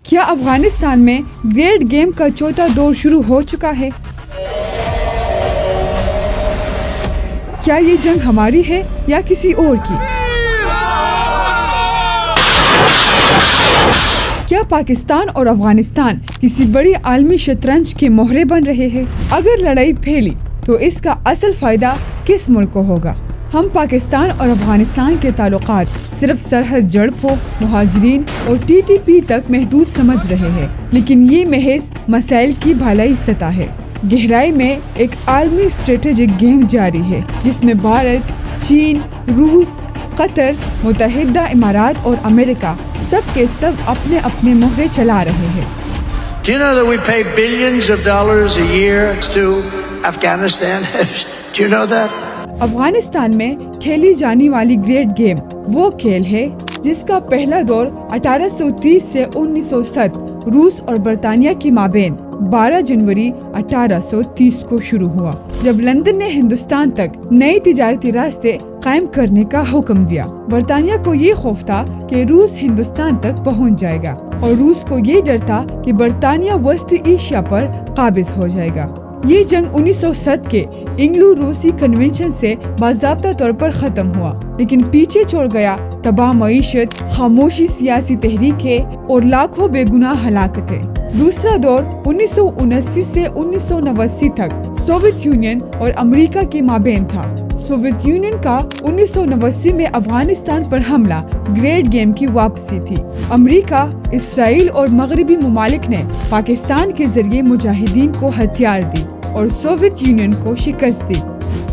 کیا افغانستان میں great game کا چوتھا دور شروع ہو چکا ہے؟ کیا یہ جنگ ہماری ہے یا کسی اور کی؟ کیا پاکستان اور افغانستان کسی بڑی عالمی شطرنج کے مہرے بن رہے ہیں؟ اگر لڑائی پھیلی تو اس کا اصل فائدہ کس ملک کو ہوگا؟ ہم پاکستان اور افغانستان کے تعلقات صرف سرحد جڑپ ہو، مہاجرین اور ٹی ٹی پی تک محدود سمجھ رہے ہیں، لیکن یہ محض مسائل کی بالائی سطح ہے۔ گہرائی میں ایک عالمی اسٹریٹجک گیم جاری ہے جس میں بھارت، چین، روس، قطر، متحدہ امارات اور امریکہ سب کے سب اپنے اپنے مہرے چلا رہے ہیں۔ Do you know that we pay billions of dollars a year to Afghanistan? Do you know that? Afghanistan میں کھیلی جانے والی گریٹ گیم وہ کھیل ہے جس کا پہلا دور 1830 سے 1907 روس اور برطانیہ کی مابین 12 جنوری 1830 کو شروع ہوا، جب لندن نے ہندوستان تک نئے تجارتی راستے قائم کرنے کا حکم دیا۔ برطانیہ کو یہ خوف تھا کہ روس ہندوستان تک پہنچ جائے گا اور روس کو یہ ڈر تھا کہ برطانیہ وسطی ایشیا پر قابض ہو جائے گا۔ یہ جنگ 1907 کے انگلو روسی کنونشن سے باضابطہ طور پر ختم ہوا، لیکن پیچھے چھوڑ گیا تباہ معیشت، خاموشی سیاسی تحریکیں اور لاکھوں بے گناہ ہلاکتیں۔ دوسرا دور 1979 سے 1989 تک سوویت یونین اور امریکہ کے مابین تھا۔ سوویت یونین کا 1989 میں افغانستان پر حملہ گریٹ گیم کی واپسی تھی۔ امریکہ، اسرائیل اور مغربی ممالک نے پاکستان کے ذریعے مجاہدین کو ہتھیار دی اور سوویت یونین کو شکست دی۔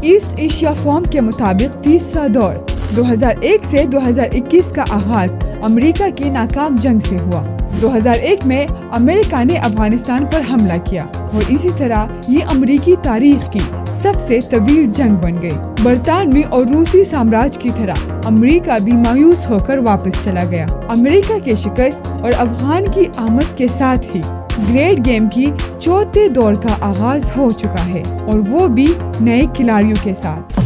ایسٹ ایشیا فورم کے مطابق تیسرا دور 2001 سے 2021 کا آغاز امریکہ کی ناکام جنگ سے ہوا۔ 2001 میں امریکہ نے افغانستان پر حملہ کیا اور اسی طرح یہ امریکی تاریخ کی سب سے طویل جنگ بن گئی۔ برطانوی اور روسی سامراج کی طرح امریکہ بھی مایوس ہو کر واپس چلا گیا۔ امریکہ کے شکست اور افغان کی آمد کے ساتھ ہی گریٹ گیم کی چوتھے دور کا آغاز ہو چکا ہے، اور وہ بھی نئے کھلاڑیوں کے ساتھ۔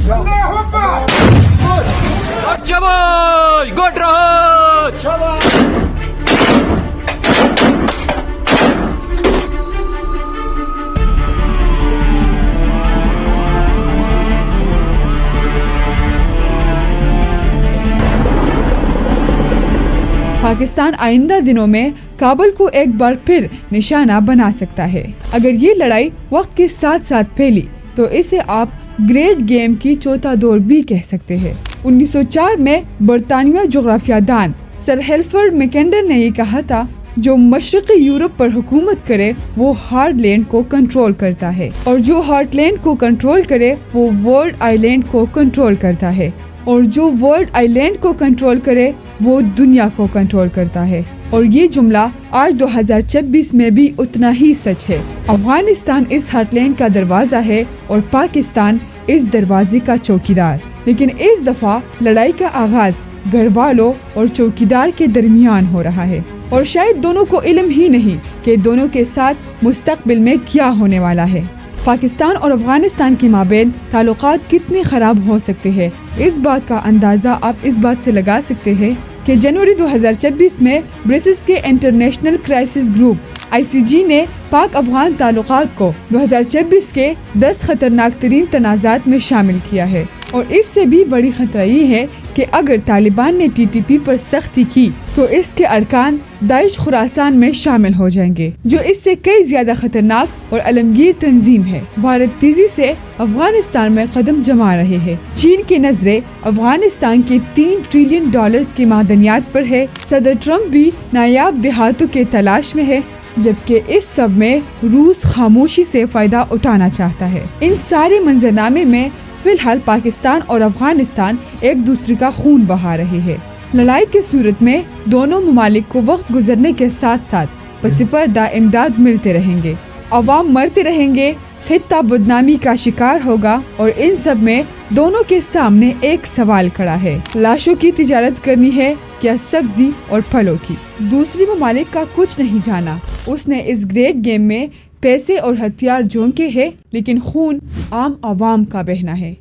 پاکستان آئندہ دنوں میں کابل کو ایک بار پھر نشانہ بنا سکتا ہے۔ اگر یہ لڑائی وقت کے ساتھ ساتھ پھیلی تو اسے آپ گریٹ گیم کی چوتھا دور بھی کہہ سکتے ہیں۔ 1904 میں برطانوی جغرافیہ دان سر ہیلفرڈ میکنڈر نے یہ کہا تھا، جو مشرقی یورپ پر حکومت کرے وہ ہارڈ لینڈ کو کنٹرول کرتا ہے، اور جو ہارڈ لینڈ کو کنٹرول کرے وہ ورلڈ آئی لینڈ کو کنٹرول کرتا ہے، اور جو ورلڈ آئی لینڈ کو کنٹرول کرے وہ دنیا کو کنٹرول کرتا ہے۔ اور یہ جملہ آج 2026 میں بھی اتنا ہی سچ ہے۔ افغانستان اس ہارڈ لینڈ کا دروازہ ہے اور پاکستان اس دروازے کا چوکیدار، لیکن اس دفعہ لڑائی کا آغاز گھر والوں اور چوکیدار کے درمیان ہو رہا ہے، اور شاید دونوں کو علم ہی نہیں کہ دونوں کے ساتھ مستقبل میں کیا ہونے والا ہے۔ پاکستان اور افغانستان کے مابین تعلقات کتنے خراب ہو سکتے ہیں، اس بات کا اندازہ آپ اس بات سے لگا سکتے ہیں کہ جنوری 2026 میں برسلز کے انٹرنیشنل کرائسس گروپ ICG نے پاک افغان تعلقات کو 2026 کے 10 خطرناک ترین تنازعات میں شامل کیا ہے، اور اس سے بھی بڑی خطرہ یہ ہے کہ اگر طالبان نے TTP پر سختی کی تو اس کے ارکان داعش خراسان میں شامل ہو جائیں گے، جو اس سے کئی زیادہ خطرناک اور علمگیر تنظیم ہے۔ بھارت تیزی سے افغانستان میں قدم جما رہے ہیں۔ چین کی نظریں افغانستان کے $3 ٹریلین کے معدنیات پر ہے۔ صدر ٹرمپ بھی نایاب دیہاتوں کے تلاش میں ہے، جبکہ اس سب میں روس خاموشی سے فائدہ اٹھانا چاہتا ہے۔ ان سارے منظرنامے میں فی الحال پاکستان اور افغانستان ایک دوسرے کا خون بہا رہے ہیں۔ لڑائی کی صورت میں دونوں ممالک کو وقت گزرنے کے ساتھ ساتھ پس پردہ امداد ملتے رہیں گے، عوام مرتے رہیں گے، خطہ بدنامی کا شکار ہوگا، اور ان سب میں دونوں کے سامنے ایک سوال کھڑا ہے: لاشوں کی تجارت کرنی ہے کیا سبزی اور پھلوں کی؟ دوسری ممالک کا کچھ نہیں جانا، اس نے اس گریٹ گیم میں پیسے اور ہتھیار جھونکے ہیں، لیکن خون عام عوام کا بہنا ہے۔